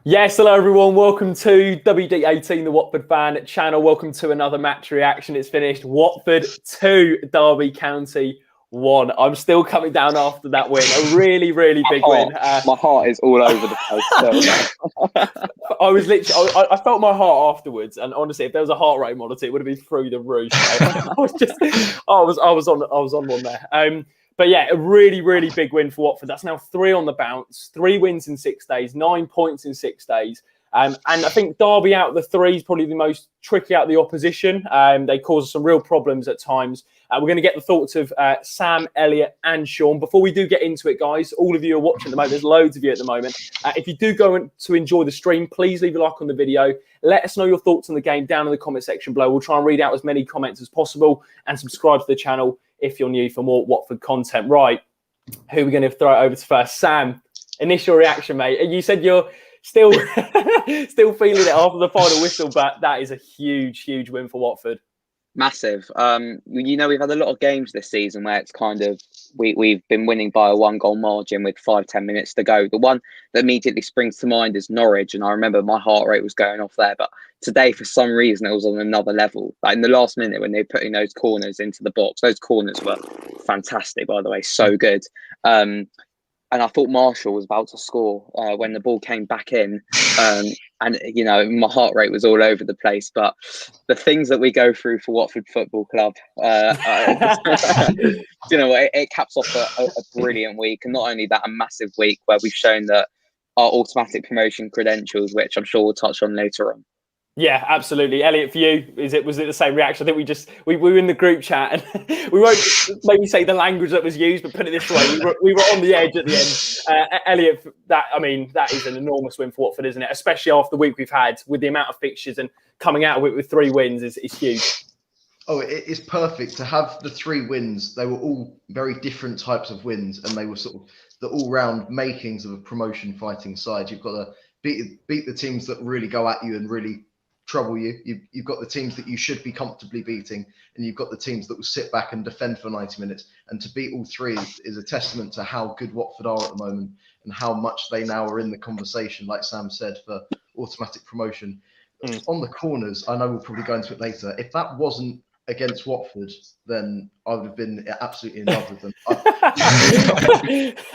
Yes, hello everyone. Welcome to WD18, the Watford fan channel. Welcome to another match reaction. It's finished. Watford 2, Derby County 1. I'm still coming down after that win. A really, really big win. My heart is all over the place. I was literally, I felt my heart afterwards, and honestly, if there was a heart rate monitor, it would have been through the roof. I was on one there. But yeah, a really, really big win for Watford. That's now 3 on the bounce, 3 wins in 6 days, 9 points in 6 days. And I think Derby out of the 3 is probably the most tricky out of the opposition. They cause some real problems at times. We're going to get the thoughts of Sam, Elliot and Sean. Before we do get into it, guys, all of you are watching at the moment. There's loads of you at the moment. If you do go to enjoy the stream, please leave a like on the video. Let us know your thoughts on the game down in the comment section below. We'll try and read out as many comments as possible and subscribe to the channel if you're new for more Watford content. Right, who are we going to throw it over to first? Sam, initial reaction, mate. You said you're still feeling it after the final whistle, but that is a huge, huge win for Watford. Massive. We've had a lot of games this season where it's kind of we've been winning by a 1-goal margin with 5-10 minutes to go. The one that immediately springs to mind is Norwich, and I remember my heart rate was going off there. But today, for some reason, it was on another level. Like in the last minute when they were putting those corners into the box, those corners were fantastic, by the way, so good. And I thought Marshall was about to score when the ball came back in. And, my heart rate was all over the place. But the things that we go through for Watford Football Club, it caps off a brilliant week. And not only that, a massive week where we've shown that our automatic promotion credentials, which I'm sure we'll touch on later on. Yeah, absolutely. Elliot, for you, was it the same reaction? I think we were in the group chat, and we won't maybe say the language that was used, but put it this way, we were on the edge at the end. Elliot, that is an enormous win for Watford, isn't it? Especially after the week we've had with the amount of fixtures, and coming out of it with 3 wins is huge. Oh, it's perfect to have the 3 wins. They were all very different types of wins, and they were sort of the all-round makings of a promotion fighting side. You've got to beat the teams that really go at you and really trouble you. You've got the teams that you should be comfortably beating, and you've got the teams that will sit back and defend for 90 minutes. And to beat all 3 is a testament to how good Watford are at the moment and how much they now are in the conversation, like Sam said, for automatic promotion. On the corners, I know we'll probably go into it later. If that wasn't against Watford, then I would have been absolutely in love with them.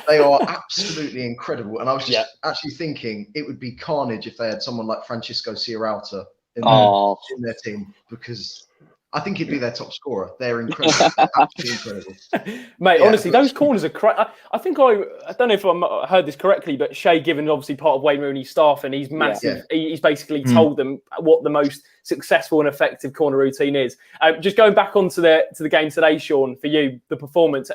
They are absolutely incredible. And I was just actually thinking it would be carnage if they had someone like Francisco Sierralta in their team, because I think he'd be their top scorer. They're incredible. Absolutely incredible. Mate, honestly, those corners are crazy. I think I don't know if I heard this correctly, but Shay Given obviously part of Wayne Rooney's staff, and he's massive. Yeah. He's basically told them what the most successful and effective corner routine is. Just going back onto the game today, Sean, for you, the performance,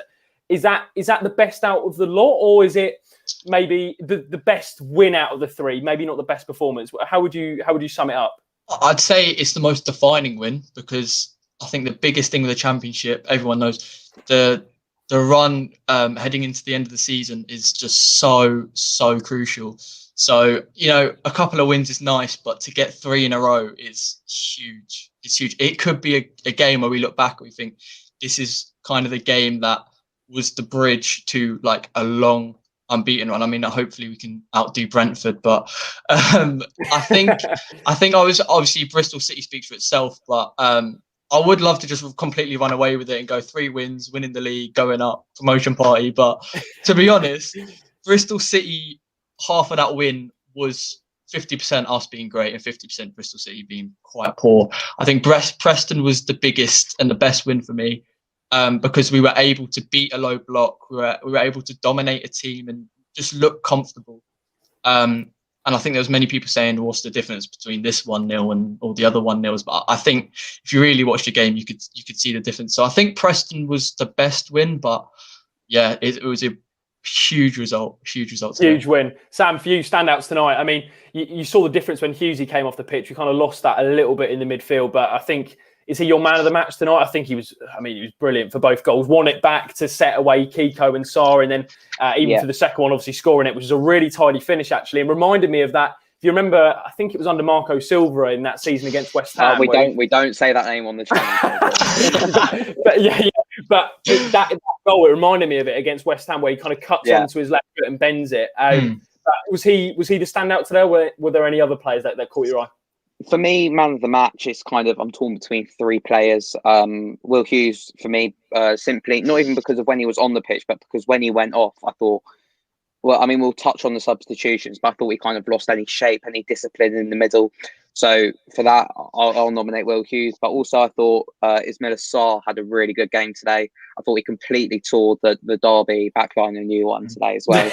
is that the best out of the lot, or is it maybe the best win out of the 3? Maybe not the best performance. How would you sum it up? I'd say it's the most defining win, because I think the biggest thing with the Championship, everyone knows, the run heading into the end of the season is just so crucial. So, a couple of wins is nice, but to get 3 in a row is huge. It's huge. It could be a game where we look back and we think this is kind of the game that was the bridge to like a long unbeaten run. I mean, hopefully we can outdo Brentford, but I think I was obviously Bristol City speaks for itself, but I would love to just completely run away with it and go 3 wins, winning the league, going up, promotion party. But to be honest, Bristol City, half of that win was 50% us being great and 50% Bristol City being quite poor. I think Preston was the biggest and the best win for me. Because we were able to beat a low block, we were able to dominate a team and just look comfortable. And I think there was many people saying, what's the difference between this 1-0 and all the other 1-0s? But I think if you really watched the game, you could see the difference. So I think Preston was the best win, but yeah, it was a huge result. Huge win. Sam, for you, standouts tonight. I mean, you saw the difference when Hughesy came off the pitch. We kind of lost that a little bit in the midfield, but I think, is he your man of the match tonight? I think he was brilliant for both goals. Won it back to set away Kiko and Sarr, and then even for the second one, obviously scoring it, which was a really tidy finish, actually, and reminded me of that. If you remember, I think it was under Marco Silva in that season against West Ham. We don't say that name on the channel. but that goal, it reminded me of it against West Ham, where he kind of cuts onto his left foot and bends it. Was he the standout today? Or were there any other players that caught your eye? For me, man of the match is kind of, I'm torn between three players. Will Hughes, for me, simply, not even because of when he was on the pitch, but because when he went off, I thought, well, I mean, we'll touch on the substitutions, but I thought we kind of lost any shape, any discipline in the middle. So for that, I'll nominate Will Hughes. But also, I thought Ismail Sarr had a really good game today. I thought he completely tore the Derby backline a new one today as well.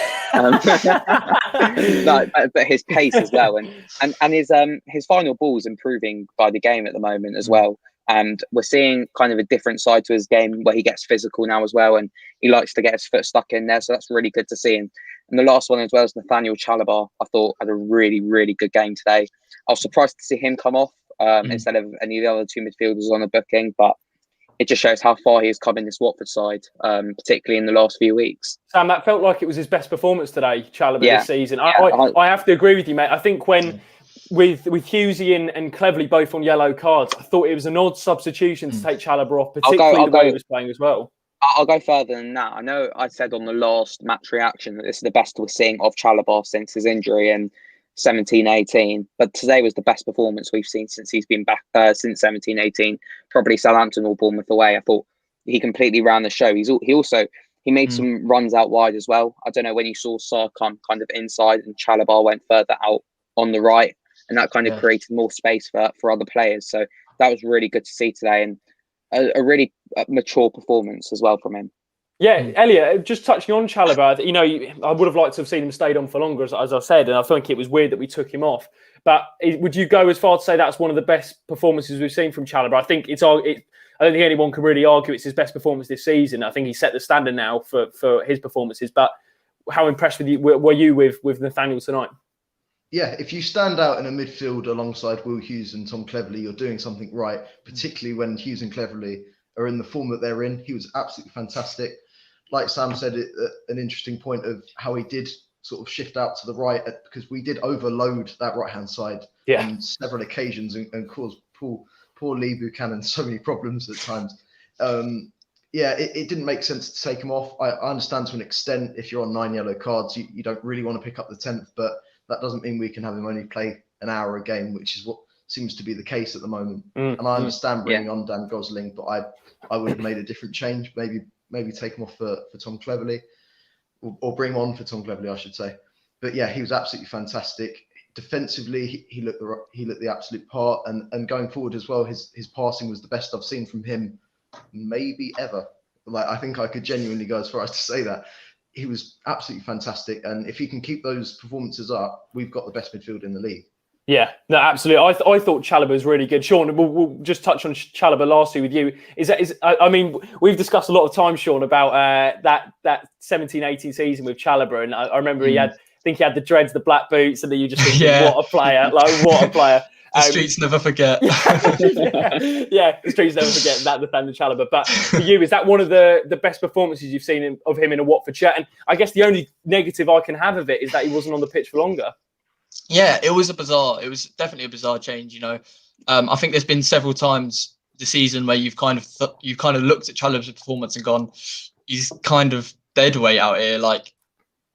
No, but his pace as well, and his final ball is improving by the game at the moment as well. And we're seeing kind of a different side to his game where he gets physical now as well, and he likes to get his foot stuck in there. So that's really good to see. And the last one as well is Nathaniel Chalobah. I thought had a really, really good game today. I was surprised to see him come off instead of any of the other two midfielders on the booking, but it just shows how far he has come in this Watford side, particularly in the last few weeks. Sam, that felt like it was his best performance today, Chalobah, this season. I have to agree with you, mate. I think when with Hughesy and Cleverley both on yellow cards, I thought it was an odd substitution to take Chalobah off, particularly the way he was playing as well. I'll go further than that. I know I said on the last match reaction that this is the best we're seeing of Chalobah since his injury in 17-18, but today was the best performance we've seen since he's been back since 17-18, probably Southampton or Bournemouth away. I thought he completely ran the show. He made some runs out wide as well. I don't know when you saw Sarr come kind of inside and Chalobah went further out on the right, and that kind of created more space for other players. So that was really good to see today, and a really mature performance as well from him. Yeah, Elliot, just touching on Chalobah, I would have liked to have seen him stayed on for longer, as I said, and I think it was weird that we took him off. But would you go as far to say that's one of the best performances we've seen from Chalobah? I think I don't think anyone can really argue it's his best performance this season. I think he set the standard now for his performances. But how impressed were you with Nathaniel tonight? Yeah, if you stand out in a midfield alongside Will Hughes and Tom Cleverley, you're doing something right, particularly when Hughes and Cleverley are in the form that they're in. He was absolutely fantastic. Like Sam said, an interesting point of how he did sort of shift out to the right, because we did overload that right-hand side on several occasions and caused poor Lee Buchanan so many problems at times. It didn't make sense to take him off. I understand to an extent, if you're on 9 yellow cards, you don't really want to pick up the 10th, but that doesn't mean we can have him only play an hour a game, which is what seems to be the case at the moment. And I understand bringing on Dan Gosling, but I would have made a different change. Maybe take him off for Tom Cleverley, or bring him on for Tom Cleverley, I should say. But yeah, he was absolutely fantastic. Defensively, he looked the absolute part, and going forward as well, his passing was the best I've seen from him, maybe ever. Like, I think I could genuinely go as far as to say that. He was absolutely fantastic, and if he can keep those performances up, we've got the best midfield in the league. Yeah, no, absolutely. I thought Chalobah was really good. Sean, we'll just touch on Chalobah lastly with you. I mean, we've discussed a lot of time, Sean, about that 17-18 season with Chalobah, and I remember he had the dreads, the black boots, and then you just think, what a player! Like, what a player! The streets never forget. The streets never forget that, Nathaniel Chalobah. But for you, is that one of the best performances you've seen of him in a Watford shirt? And I guess the only negative I can have of it is that he wasn't on the pitch for longer. Yeah, it was definitely a bizarre change. I think there's been several times this season where you've kind of looked at Chalobah's performance and gone, he's kind of dead weight out here.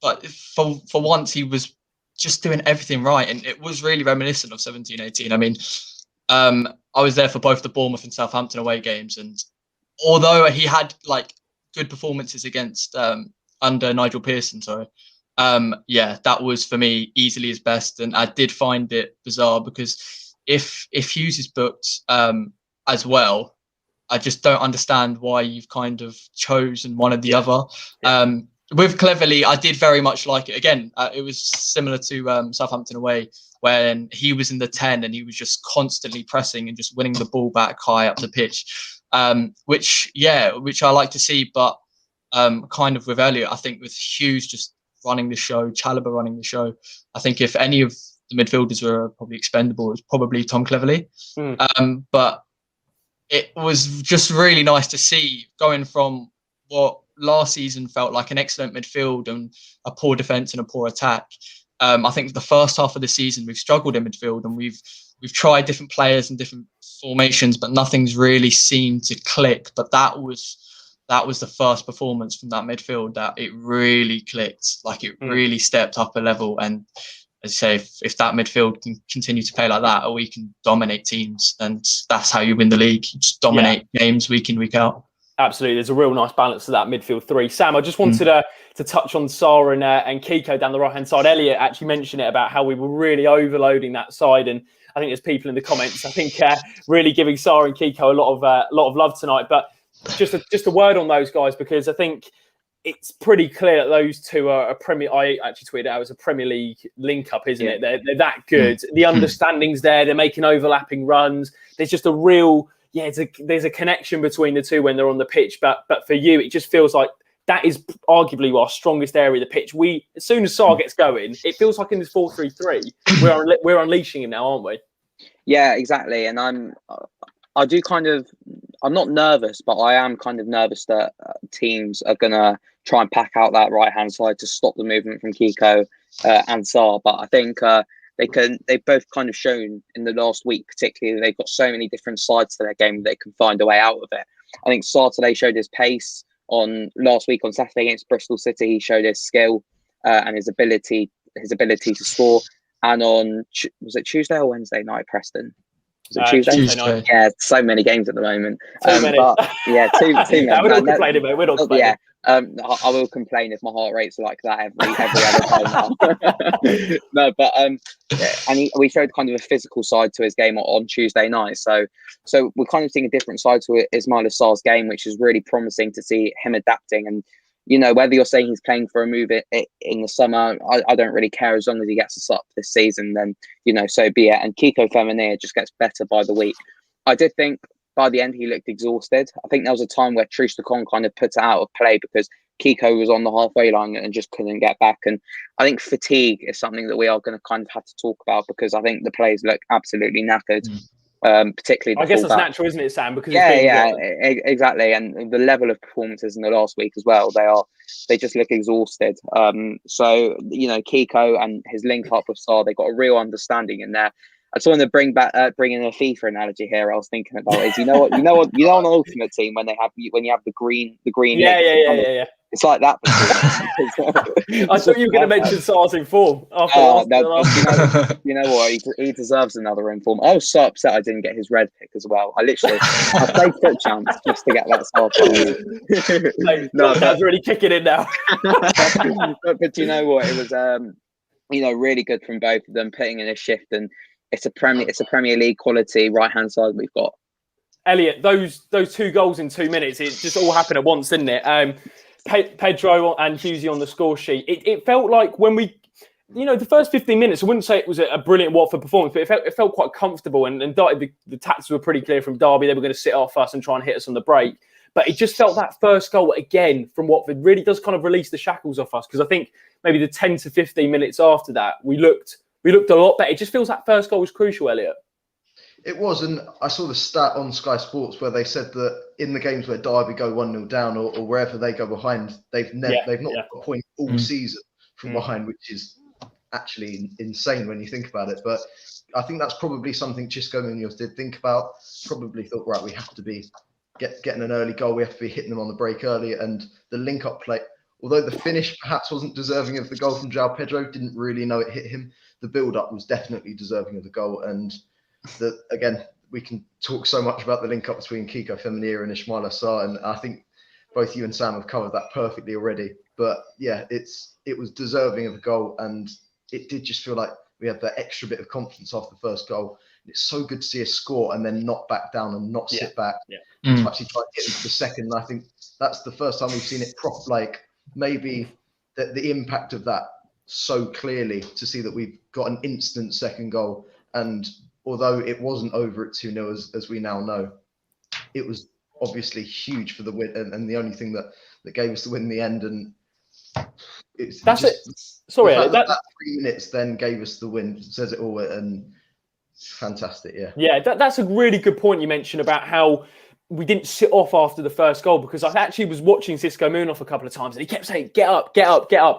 But for once, he was just doing everything right, and it was really reminiscent of 17-18. I mean, I was there for both the Bournemouth and Southampton away games, and although he had good performances against under Nigel Pearson, that was for me easily his best. And I did find it bizarre because if Hughes is booked as well, I just don't understand why you've kind of chosen one or the other. With Cleverley, I did very much like it. Again, it was similar to Southampton away, when he was in the 10 and he was just constantly pressing and just winning the ball back high up the pitch, which I like to see. But kind of with Elliot, I think with Hughes just running the show, Chalobah running the show, I think if any of the midfielders were probably expendable, it was probably Tom Cleverley. But it was just really nice to see, going from what last season felt like an excellent midfield and a poor defence and a poor attack. I think the first half of the season we've struggled in midfield, and we've tried different players and different formations, but nothing's really seemed to click. But that was that was the first performance from that midfield that it really clicked. Like it really stepped up a level. And as I say, if that midfield can continue to play like that, we can dominate teams, and that's how you win the league. You just dominate games week in, week out. Absolutely, there's a real nice balance to that midfield three. Sam, I just wanted to touch on Sarr and Kiko down the right hand side. Elliot actually mentioned it about how we were really overloading that side, and I think there's people in the comments, I think, really giving Sarr and Kiko a lot of love tonight. But just a word on those guys, because I think it's pretty clear that those two are a Premier. I actually tweeted out as a Premier League link up, isn't it? They're that good. The understanding's there. They're making overlapping runs. There's just a real there's a connection between the two when they're on the pitch. But for you, it just feels like that is arguably our strongest area of the pitch. As soon as Sarr gets going, it feels like in this 4-3-3, we're unleashing him now, aren't we? Yeah, exactly. And I'm not nervous, but I am kind of nervous that teams are gonna try and pack out that right hand side to stop the movement from Kiko and Sarr. But I think they've both kind of shown in the last week, particularly, they've got so many different sides to their game that they can find a way out of it. I think Sarr today showed his pace. On last week on Saturday against Bristol City, he showed his skill and his ability to score. And on was it Tuesday or Wednesday night, Preston? Was it Tuesday night? Yeah, so many games at the moment. Too many. But, yeah, too many. We're not complaining, mate. We're not complaining. Yeah. I will complain if my heart rate's like that every other time. No, but and we showed kind of a physical side to his game on Tuesday night. So we're kind of seeing a different side to Ismaila Sarr's game, which is really promising to see him adapting. And whether you're saying he's playing for a move in the summer, I don't really care, as long as he gets us up this season. Then so be it. And Kiko Feminier just gets better by the week. I did think by the end he looked exhausted. I think there was a time where Troost-Ekong kind of put it out of play because Kiko was on the halfway line and just couldn't get back. And I think fatigue is something that we are going to kind of have to talk about, because I think the players look absolutely knackered. Particularly I guess that's natural, isn't it, Sam? Because exactly. And the level of performances in the last week as well, they just look exhausted. So Kiko and his link up with Sarr, they got a real understanding in there. I just want to bring in a FIFA analogy here. I was thinking about is on an Ultimate Team when you have the green. Yeah. It's like that. I thought you were going to mention Sarr's in form. You know what? He deserves another inform. I was so upset I didn't get his red pick as well. I played foot chance just to get that Sarr. That's really kicking in now. but you know what? It was really good from both of them, putting in a shift, and it's a Premier League quality right hand side we've got. Elliot, those two goals in 2 minutes, it just all happened at once, didn't it? Pedro and Hughesy on the score sheet. It felt like when we, the first 15 minutes, I wouldn't say it was a brilliant Watford performance, but it felt quite comfortable. And the tactics were pretty clear from Derby. They were going to sit off us and try and hit us on the break. But it just felt that first goal again from Watford really does kind of release the shackles off us. Because I think maybe the 10 to 15 minutes after that, we looked a lot better. It just feels that first goal was crucial, Elliot. It was, and I saw the stat on Sky Sports where they said that in the games where Derby go 1-0 down or wherever they go behind, they've not got a point all season from behind, which is actually insane when you think about it. But I think that's probably something Xisco Munoz did think about. Probably thought, right, we have to be getting an early goal. We have to be hitting them on the break early, and the link-up play. Although the finish perhaps wasn't deserving of the goal from João Pedro, didn't really know it hit him. The build-up was definitely deserving of the goal, and again, we can talk so much about the link up between Kiko Feminier and Ismaila Sarr, and I think both you and Sam have covered that perfectly already. But yeah, it was deserving of a goal, and it did just feel like we had that extra bit of confidence after the first goal. It's so good to see us score and then not back down and not sit back. To actually try to get into the second. And I think that's the first time we've seen it maybe the impact of that so clearly, to see that we've got an instant second goal. And although it wasn't over at 2-0, as we now know, it was obviously huge for the win, and the only thing that gave us the win in the end. And Sorry, that 3 minutes then gave us the win. It says it all, and fantastic. Yeah, that's a really good point you mentioned about how we didn't sit off after the first goal, because I actually was watching Xisco Munoz a couple of times and he kept saying, get up.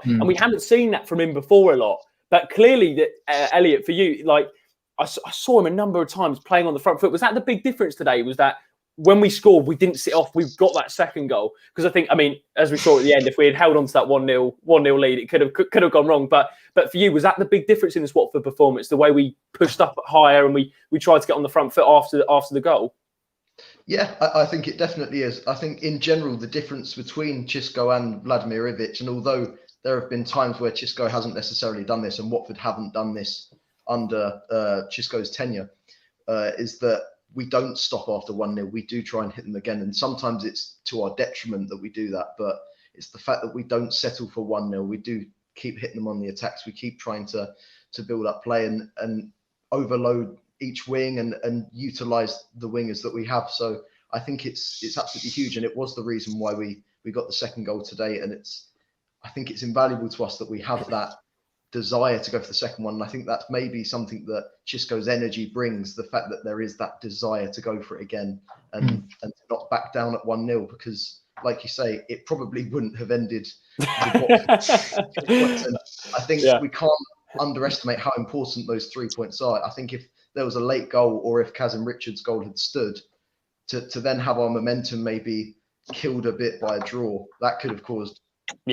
And we haven't seen that from him before a lot. But clearly, Elliot, for you, I saw him a number of times playing on the front foot. Was that the big difference today? Was that when we scored, we didn't sit off. We got that second goal because I mean, as we saw at the end, if we had held on to that 1-0 lead, it could have gone wrong. But for you, was that the big difference in this Watford performance? The way we pushed up higher and we tried to get on the front foot after the goal. Yeah, I think it definitely is. I think in general, the difference between Xisco and Vladimir Ivic, and although there have been times where Xisco hasn't necessarily done this and Watford haven't done this under Xisco's tenure, is that we don't stop after 1-0. We do try and hit them again. And sometimes it's to our detriment that we do that. But it's the fact that we don't settle for 1-0. We do keep hitting them on the attacks. We keep trying to build up play and overload each wing and utilize the wingers that we have. So I think it's absolutely huge. And it was the reason why we got the second goal today. And I think it's invaluable to us that we have that desire to go for the second one. And I think that's maybe something that Xisco's energy brings, the fact that there is that desire to go for it again and not back down at 1-0, because like you say, it probably wouldn't have ended. I think we can't underestimate how important those 3 points are. I think if there was a late goal or if Kazim Richards' goal had stood, to then have our momentum maybe killed a bit by a draw, that could have caused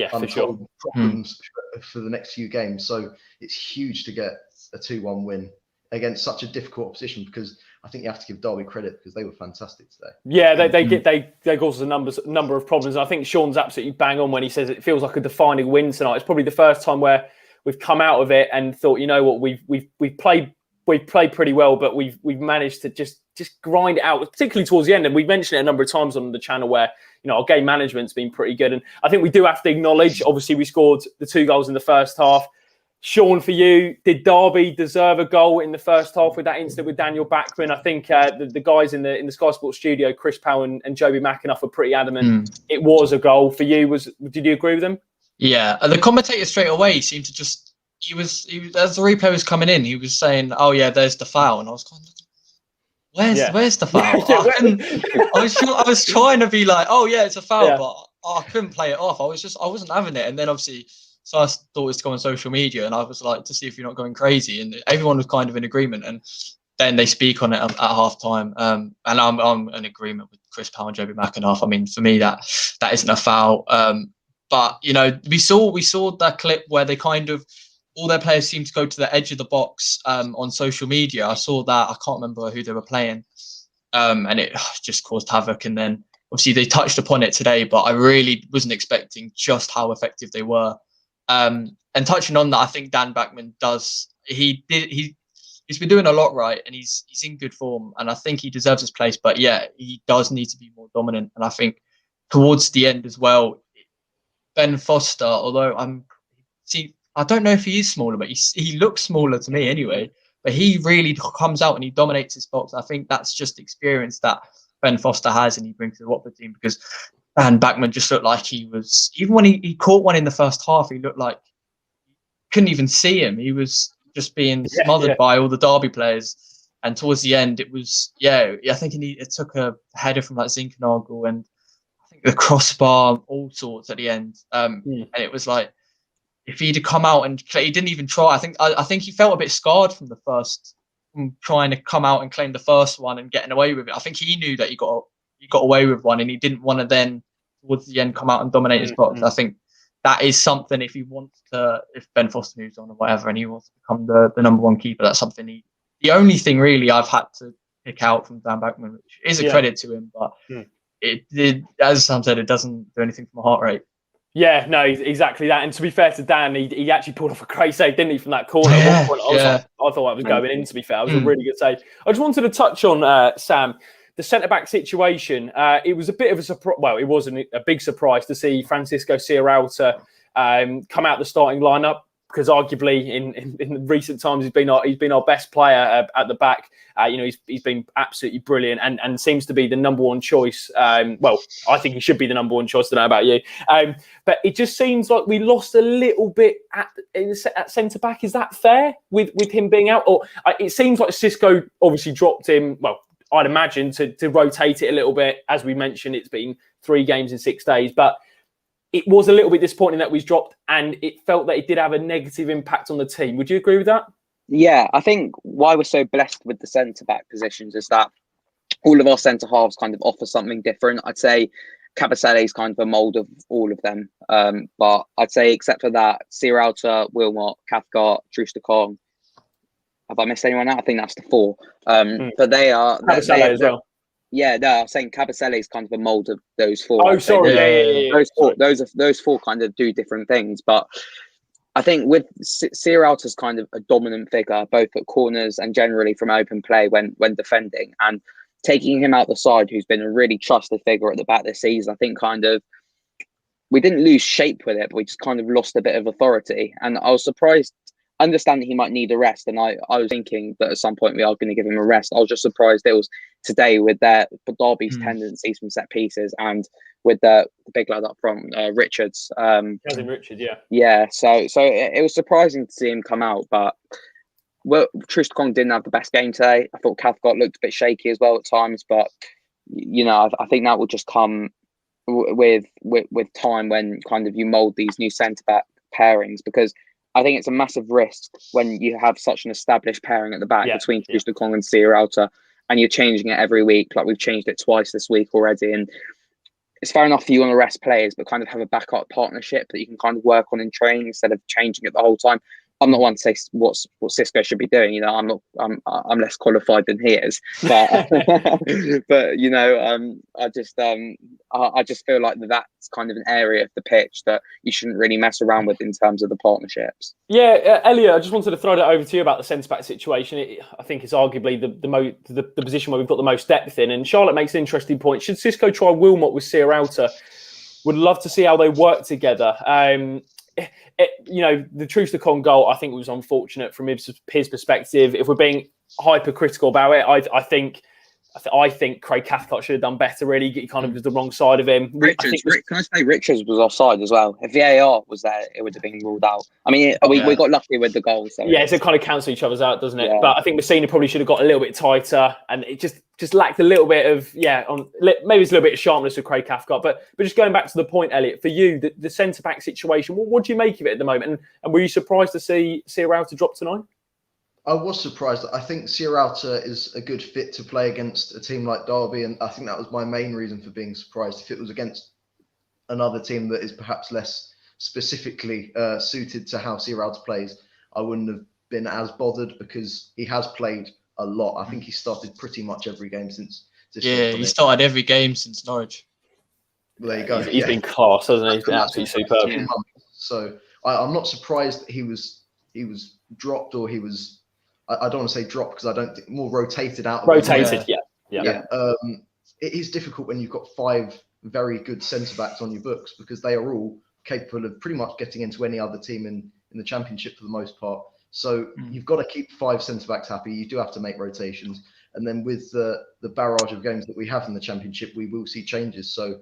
problems for the next few games. So it's huge to get a 2-1 win against such a difficult opposition, because I think you have to give Derby credit because they were fantastic today. Yeah, they caused a number of problems. I think Sean's absolutely bang on when he says it feels like a defining win tonight. It's probably the first time where we've come out of it and thought, you know what, we've played pretty well, but we've managed to just grind it out, particularly towards the end. And we've mentioned it a number of times on the channel where, you know, our game management's been pretty good. And I think we do have to acknowledge, obviously, we scored the 2 goals in the first half. Sean, for you, did Derby deserve a goal in the first half with that incident with Daniel Backman? I think the guys in the Sky Sports studio, Chris Powell and Joby McAnuff, were pretty adamant it was a goal. For you, did you agree with them? Yeah, the commentator straight away seemed to just he was as the replay was coming in, he was saying, "Oh yeah, there's the foul," and I was kind of, where's the foul? I was trying to be like, "Oh yeah, it's a foul," but I couldn't play it off. I wasn't having it, and then obviously, so I thought it was to go on social media, and I was like, to see if you're not going crazy, and everyone was kind of in agreement, and then they speak on it at half time, and I'm in agreement with Chris Powell and Joby McAnuff. I mean, for me, that isn't a foul, but you know, we saw that clip where they kind of, all their players seem to go to the edge of the box on social media. I saw that. I can't remember who they were playing, and it just caused havoc. And then obviously they touched upon it today, but I really wasn't expecting just how effective they were. And touching on that, I think Dan Backman he's been doing a lot right, and he's in good form, and I think he deserves his place. But yeah, he does need to be more dominant. And I think towards the end as well, Ben Foster, although I don't know if he is smaller, but he looks smaller to me anyway. But he really comes out and he dominates his box. I think that's just experience that Ben Foster has and he brings to the Watford team, because Dan Backman just looked like he was, even when he caught one in the first half, he looked like you couldn't even see him. He was just being smothered by all the Derby players. And towards the end, it was, I think it took a header from like Zinkernagel and I think the crossbar, all sorts at the end. And it was like, if he'd have come out and he didn't even try, I think he felt a bit scarred from the first, from trying to come out and claim the first one and getting away with it. I think he knew that he got away with one, and he didn't want to then towards the end come out and dominate his box. I think that is something, if Ben Foster moves on or whatever, and he wants to become the number one keeper, that's something the only thing really I've had to pick out from Dan Backman, which is a credit to him, but it, as Sam said, it doesn't do anything for my heart rate. Yeah, no, exactly that. And to be fair to Dan, he actually pulled off a great save, didn't he, from that corner? At one point, I thought I was going in, to be fair. It was a really good save. I just wanted to touch on, Sam, the centre-back situation. It was a bit of a surprise. Well, it wasn't a big surprise to see Francisco Sierralta come out the starting lineup, because arguably in recent times he's been our best player at the back. He's been absolutely brilliant and seems to be the number one choice. Well, I think he should be the number one choice. I don't know about you, but it just seems like we lost a little bit at centre back. Is that fair with him being out? Or it seems like Xisco obviously dropped him. Well, I'd imagine to rotate it a little bit. As we mentioned, it's been 3 games in 6 days, but it was a little bit disappointing that we dropped, and it felt that it did have a negative impact on the team. Would you agree with that? Yeah, I think why we're so blessed with the centre-back positions is that all of our centre halves kind of offer something different. I'd say Kabasele is kind of a mould of all of them. But I'd say except for that, Sierralta, Wilmot, Cathcart, Troost-Ekong. Have I missed anyone out? I think that's the 4. But they are Kabasele as well. Yeah, no, I was saying Kabasele is kind of a mould of those 4. Oh, sorry. Yeah. Those four kind of do different things. But I think with Sierralta's kind of a dominant figure, both at corners and generally from open play when defending, and taking him out the side, who's been a really trusted figure at the back this season, I think kind of we didn't lose shape with it, but we just kind of lost a bit of authority. And I was surprised, understanding he might need a rest, and I was thinking that at some point we are going to give him a rest. I was just surprised it was today with Derby's tendencies from set pieces and with the big lad up front, Richards. Cousin Richard, yeah. Yeah, so it was surprising to see him come out, but Troost-Ekong didn't have the best game today. I thought Cathcart looked a bit shaky as well at times, but I think that will just come with time when kind of you mould these new centre back pairings, because I think it's a massive risk when you have such an established pairing at the back between Troost-Ekong and Sierralta, and you're changing it every week. Like we've changed it twice this week already, and it's fair enough if you want to rest players, but kind of have a backup partnership that you can kind of work on in training instead of changing it the whole time. I'm not one to say what Xisco should be doing. I'm less qualified than he is, but but I just feel like that's kind of an area of the pitch that you shouldn't really mess around with in terms of the partnerships. Yeah, Elliot, I just wanted to throw that over to you about the centre back situation. I think it's arguably the position where we've got the most depth in. And Charlotte makes an interesting point. Should Xisco try Wilmot with Sierralta? Would love to see how they work together. The Troost-Ekong goal, I think, was unfortunate from his perspective. If we're being hypercritical about it, I think Craig Cathcart should have done better. Really, he kind of was the wrong side of him. Can I say Richards was offside as well? If VAR was there, it would have been ruled out. I mean, we got lucky with the goal. So yeah, so it kind of cancel each other's out, doesn't it? Yeah. But I think Messina probably should have got a little bit tighter, and it just lacked a little bit of maybe it's a little bit of sharpness with Craig Cathcart. But just going back to the point, Elliot, for you, the centre back situation, what do you make of it at the moment? And were you surprised to see Sierralta drop tonight? I was surprised. I think Sierralta is a good fit to play against a team like Derby, and I think that was my main reason for being surprised. If it was against another team that is perhaps less specifically suited to how Sierralta plays, I wouldn't have been as bothered, because he has played a lot. I think he started pretty much every game since. He started every game since Norwich. Well, there you go. He's been class, hasn't he? He's been absolutely superb. Yeah. So I'm not surprised that he was dropped, or he was. I don't want to say dropped, because I don't think more rotated out. Rotated, yeah. It is difficult when you've got 5 very good centre backs on your books, because they are all capable of pretty much getting into any other team in the Championship for the most part. So you've got to keep 5 centre backs happy. You do have to make rotations, and then with the barrage of games that we have in the Championship, we will see changes. So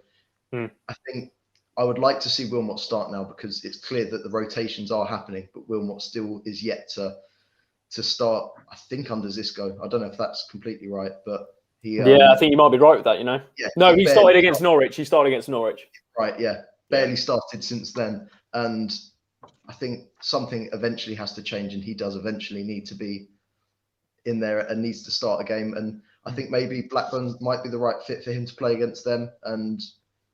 I think I would like to see Wilmot start now, because it's clear that the rotations are happening, but Wilmot still is yet to start, I think, under Xisco. I don't know if that's completely right, but he... I think you might be right with that, Yeah, no, he started against Norwich. Right, yeah. Barely started since then. And I think something eventually has to change, and he does eventually need to be in there and needs to start a game. And I think maybe Blackburn might be the right fit for him to play against them. And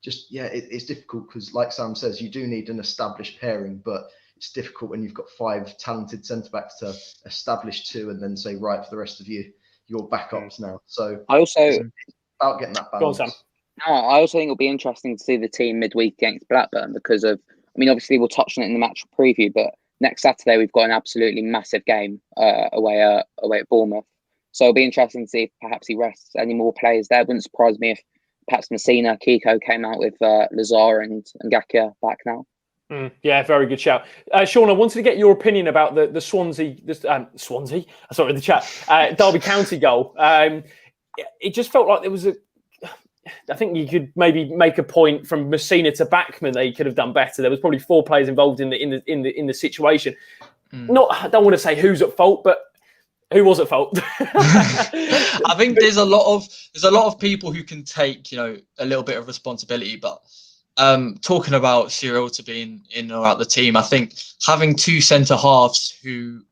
just, it's difficult, because like Sam says, you do need an established pairing, but it's difficult when you've got 5 talented centre-backs to establish 2 and then say, right, for the rest of you, you're backups now. So I also about getting that balance. Go on, Sam. No, I also think it'll be interesting to see the team midweek against Blackburn, because of, obviously we'll touch on it in the match preview, but next Saturday we've got an absolutely massive game away at Bournemouth. So it'll be interesting to see if perhaps he rests any more players there. It wouldn't surprise me if perhaps Messina, Kiko came out with Lazar and Ngakia back now. Yeah, very good shout. Sean, I wanted to get your opinion about the Swansea, the chat, Derby County goal. It just felt like there was I think you could maybe make a point from Messina to Bachmann that he could have done better. There was probably 4 players involved in the situation. I don't want to say who's at fault, but who was at fault? I think there's a lot of people who can take a little bit of responsibility, but talking about Sierralta being in or out the team, I think having 2 centre halves who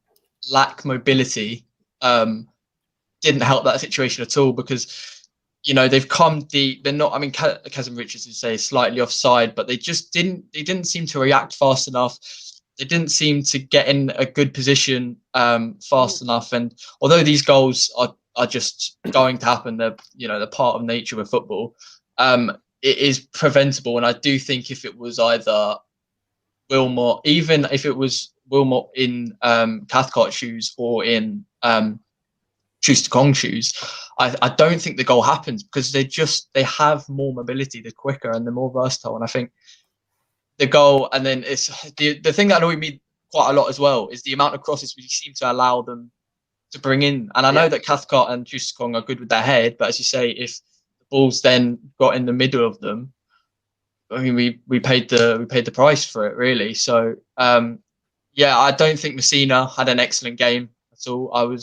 lack mobility didn't help that situation at all, because you know, they've come deep. They're not. I mean, Kazim Richards would say slightly offside, but they just didn't. They didn't seem to react fast enough. They didn't seem to get in a good position fast enough. And although these goals are just going to happen, they're part of nature of football. It is preventable, and I do think if it was either Wilmot, even if it was Wilmot in Cathcart shoes or in Troost-Ekong shoes, I don't think the goal happens because they have more mobility, they're quicker and they're more versatile. And I think the goal, and then it's the thing that annoyed me quite a lot as well is the amount of crosses we seem to allow them to bring in. And I know that Cathcart and Troost-Ekong are good with their head, but as you say, if the ball's then got in the middle of them, I mean, we paid the price for it, really. So I don't think Messina had an excellent game at all. I'm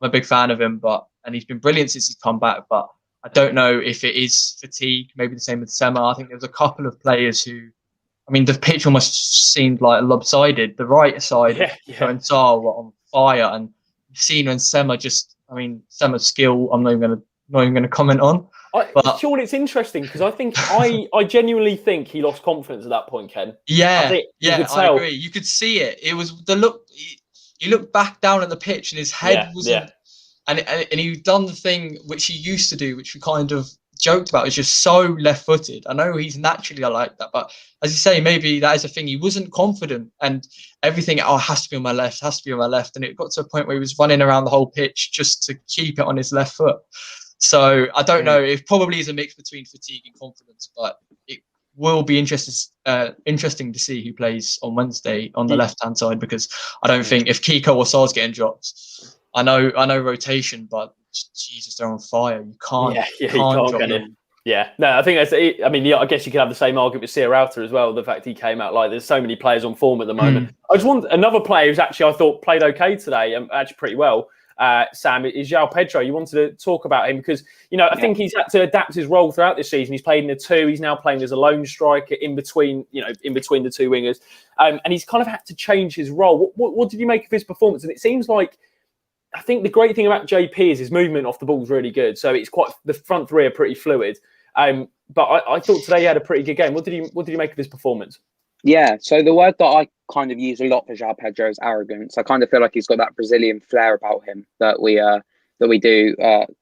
a big fan of him, and he's been brilliant since he's come back. But I don't know if it is fatigue. Maybe the same with Sema. I think there was a couple of players who, I mean, the pitch almost seemed like lopsided. The right side of Coensar were on fire, and Messina and Sema Sema's skill, I'm not even going to comment on. Sean, it's interesting because I think I genuinely think he lost confidence at that point, Ken. I agree. You could see it. It was the look. He looked back down at the pitch, and his head wasn't. And he'd done the thing which he used to do, which we kind of joked about. Is just so left-footed. I know he's naturally like that, but as you say, maybe that is a thing. He wasn't confident, and everything. Has to be on my left. Has to be on my left. And it got to a point where he was running around the whole pitch just to keep it on his left foot. So I don't know. It probably is a mix between fatigue and confidence, but it will be interesting to see who plays on Wednesday on the left-hand side, because I don't think if Kiko or Sar's getting dropped, I know rotation, but Jesus, they're on fire. You can't drop them. Yeah, no, I think that's. I mean, I guess you could have the same argument with Sierralta as well. The fact he came out there's so many players on form at the moment. I just want another player who's actually I thought played okay today, actually pretty well. Sam, is João Pedro. You wanted to talk about him because, I think he's had to adapt his role throughout this season. He's played in the two. He's now playing as a lone striker in between the two wingers. And he's kind of had to change his role. What did you make of his performance? And it seems like, I think the great thing about JP is his movement off the ball is really good. So it's the front three are pretty fluid. But I thought today he had a pretty good game. What did you make of his performance? Yeah, so the word that I kind of use a lot for João Pedro is arrogance. I kind of feel like he's got that Brazilian flair about him that we do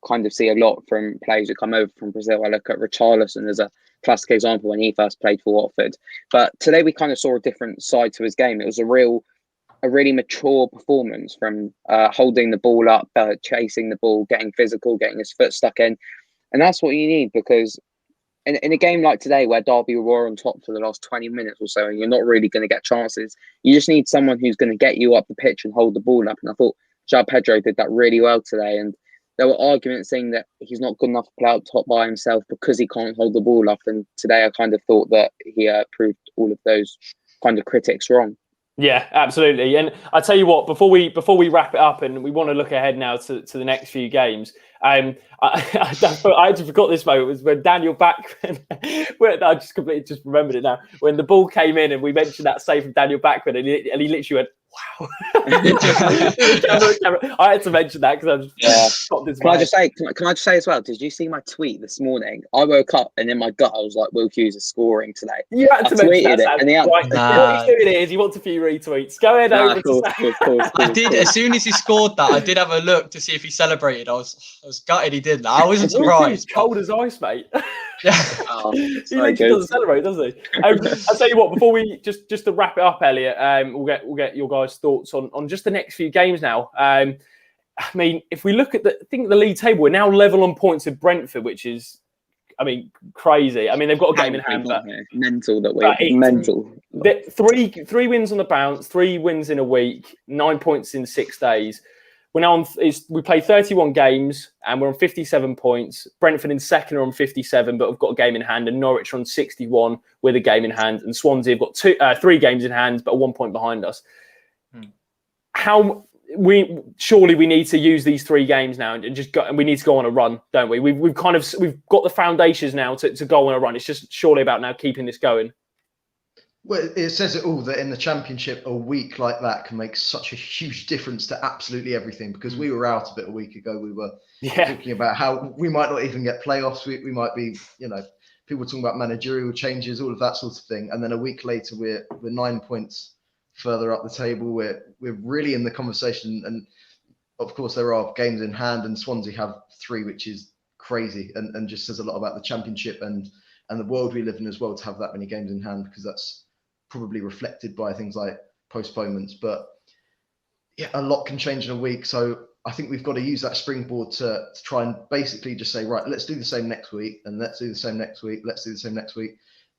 kind of see a lot from players who come over from Brazil. I look at Richarlison as a classic example when he first played for Watford. But today we kind of saw a different side to his game. It was a really mature performance from holding the ball up, chasing the ball, getting physical, getting his foot stuck in. And that's what you need, because in a game like today where Derby were on top for the last 20 minutes or so and you're not really going to get chances, you just need someone who's going to get you up the pitch and hold the ball up. And I thought João Pedro did that really well today. And there were arguments saying that he's not good enough to play out top by himself because he can't hold the ball up. And today I kind of thought that he proved all of those kind of critics wrong. Yeah, absolutely. And I tell you what, before we wrap it up, and we want to look ahead now to the next few games. I actually forgot this moment. It was when Daniel Backman. I just completely remembered it now. When the ball came in and we mentioned that save from Daniel Backman, and he literally went, "Wow!" I had to mention that because I just got this. Can I just say as well? Did you see my tweet this morning? I woke up and in my gut I was like, "Will Hughes is scoring today." You had to mention that, and what he's doing is he wants a few retweets. Go ahead over. Of course. I did as soon as he scored that. I did have a look to see if he celebrated. I was gutted he didn't. I wasn't surprised. He's cold as ice, mate. Yeah. He literally doesn't celebrate, does he? I'll tell you what. Before we just to wrap it up, Elliot, we'll get your guys' thoughts on just the next few games now. I mean, if we look at the league table, we're now level on points with Brentford, which is, crazy. I mean, they've got a game in hand. Mental that way. Mental. Three wins on the bounce, 3 wins in a week, 9 points in 6 days. We're now we played 31 games and we're on 57 points. Brentford in second are on 57, but we've got a game in hand, and Norwich are on 61 with a game in hand, and Swansea have got 3 games in hand, but 1 point behind us. Surely we need to use these 3 games now and just go, and we need to go on a run, don't we? We've got the foundations now to go on a run. It's just surely about now keeping this going. Well, it says it all that in the Championship, a week like that can make such a huge difference to absolutely everything. Because we were out a bit a week ago. We were talking about how we might not even get playoffs. We might be, people talking about managerial changes, all of that sort of thing. And then a week later, we're 9 points further up the table. We're really in the conversation. And of course, there are games in hand, and Swansea have 3, which is crazy, and just says a lot about the Championship and the world we live in as well, to have that many games in hand, because that's probably reflected by things like postponements. But yeah, a lot can change in a week. So I think we've got to use that springboard to try and basically just say, right, let's do the same next week, and let's do the same next week, let's do the same next week.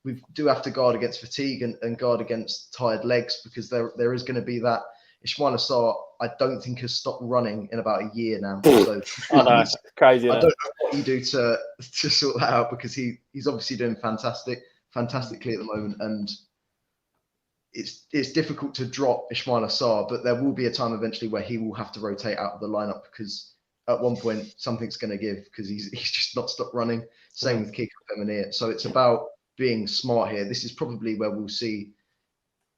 We do have to guard against fatigue and guard against tired legs, because there is going to be that. Ismail Assar, I don't think, has stopped running in about a year now. So I know, it's crazy. I don't know what you do to sort that out, because he's obviously doing fantastically at the moment, and it's difficult to drop Ismail Assar, but there will be a time eventually where he will have to rotate out of the lineup, because at one point something's going to give, because he's just not stopped running. Same with Kiko Femenia. So it's about being smart here. This is probably where we'll see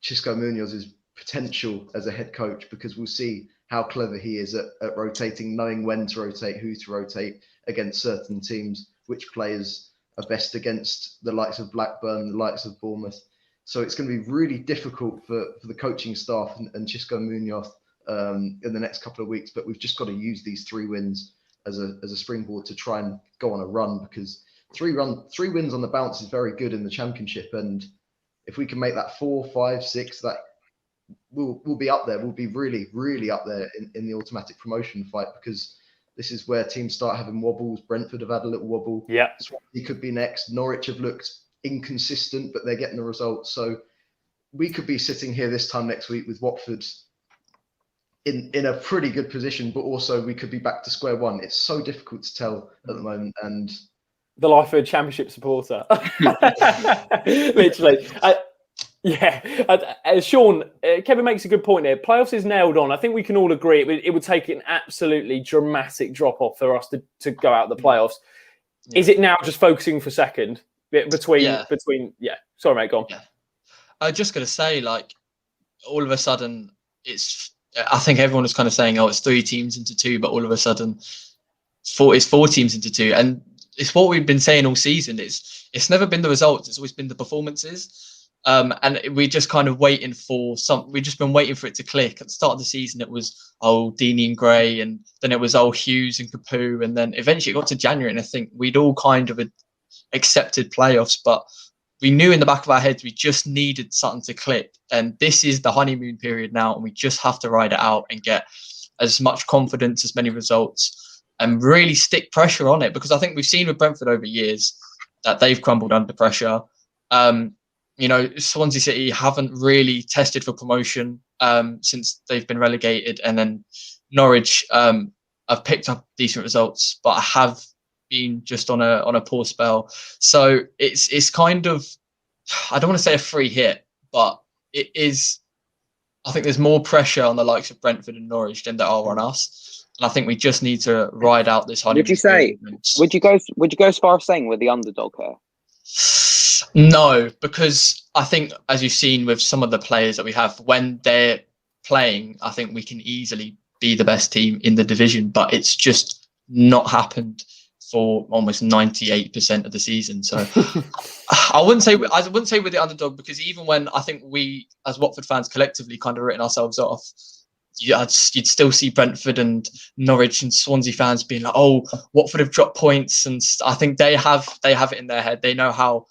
Xisco Munoz's potential as a head coach, because we'll see how clever he is at rotating, knowing when to rotate, who to rotate against certain teams, which players are best against the likes of Blackburn, the likes of Bournemouth. So it's going to be really difficult for the coaching staff and Xisco Munoz in the next couple of weeks. But we've just got to use these 3 wins as a springboard to try and go on a run, because 3 wins on the bounce is very good in the Championship. And if we can make that 4, 5, 6, that we'll be up there. We'll be really, really up there in the automatic promotion fight, because this is where teams start having wobbles. Brentford have had a little wobble. Yeah, Swansea could be next. Norwich have looked inconsistent, but they're getting the results. So we could be sitting here this time next week with Watford in a pretty good position, but also we could be back to square one. It's so difficult to tell at the moment. And the life of a Championship supporter, literally. Sean, Kevin makes a good point here. Playoffs is nailed on. I think we can all agree it would take an absolutely dramatic drop off for us to go out the playoffs. Is it now just focusing for second between? Sorry, mate, go on. Yeah. I was just going to say, like, all of a sudden, I think everyone was kind of saying, it's 3 teams into 2, but all of a sudden, it's 4 teams into 2, and it's what we've been saying all season. It's never been the results; it's always been the performances. And we're just kind of waiting for we've just been waiting for it to click. At the start of the season, it was Deeney and Gray, and then it was Hughes and Capoue, and then eventually it got to January, and I think we'd all kind of accepted playoffs, but we knew in the back of our heads we just needed something to click. And this is the honeymoon period now, and we just have to ride it out and get as much confidence, as many results, and really stick pressure on it, because I think we've seen with Brentford over years that they've crumbled under pressure. Swansea City haven't really tested for promotion since they've been relegated, and then Norwich have picked up decent results, but I have been just on a poor spell. So it's kind of, I don't want to say a free hit, but it is. I think there's more pressure on the likes of Brentford and Norwich than there are on us, and I think we just need to ride out this honeymoon. Would you go as far as saying we're the underdog here? No, because I think, as you've seen with some of the players that we have, when they're playing, I think we can easily be the best team in the division, but it's just not happened for almost 98% of the season. So I wouldn't say we're the underdog, because even when I think we, as Watford fans, collectively kind of written ourselves off, you'd still see Brentford and Norwich and Swansea fans being like, Watford have dropped points, and I think they have it in their head. They know how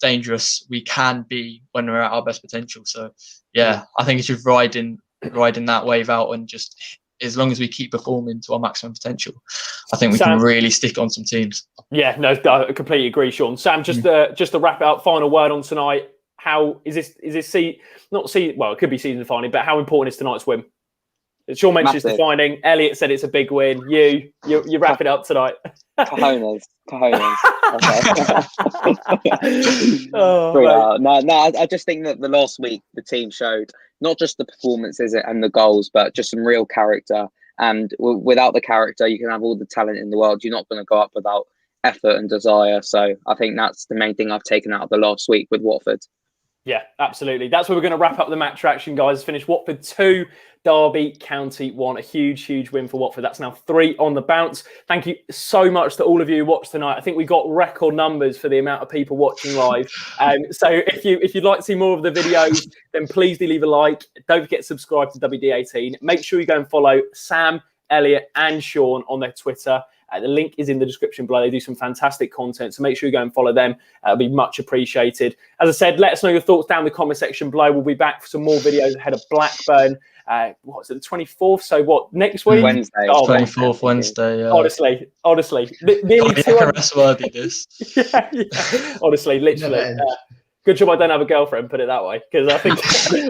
dangerous we can be when we're at our best potential. So I think it's just riding that wave out, and just as long as we keep performing to our maximum potential, I think we can really stick on some teams. Yeah, no, I completely agree, Sean. Sam, just to wrap it up, final word on tonight. How is this? Well, it could be season defining, but how important is tonight's win? Sean mentioned it's defining. Elliot said it's a big win. You wrap it up tonight. Cojones. Okay. I just think that the last week the team showed not just the performances and the goals, but just some real character. And without the character, you can have all the talent in the world. You're not going to go up without effort and desire. So I think that's the main thing I've taken out of the last week with Watford. Yeah, absolutely. That's where we're going to wrap up the match reaction, guys. Finish Watford 2, Derby County 1. A huge, huge win for Watford. That's now 3 on the bounce. Thank you so much to all of you who watched tonight. I think we got record numbers for the amount of people watching live. So if you'd like to see more of the videos, then please do leave a like. Don't forget to subscribe to WD18. Make sure you go and follow Sam, Elliot, and Sean on their Twitter. The link is in the description below. They do some fantastic content, so make sure you go and follow them. It'll be much appreciated. As I said, let us know your thoughts down in the comment section below. We'll be back for some more videos ahead of Blackburn. What is it, the 24th? So what, next week? Wednesday. Oh, 24th Wednesday. Yeah. Honestly, nearly 200. Worthy this. yeah. Honestly, literally. Good job I don't have a girlfriend, put it that way, because I think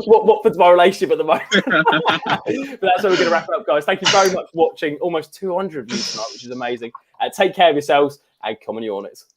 Watford's my relationship at the moment. But that's how we're going to wrap it up, guys. Thank you very much for watching. Almost 200 views tonight, which is amazing. Take care of yourselves and come on, you Hornets.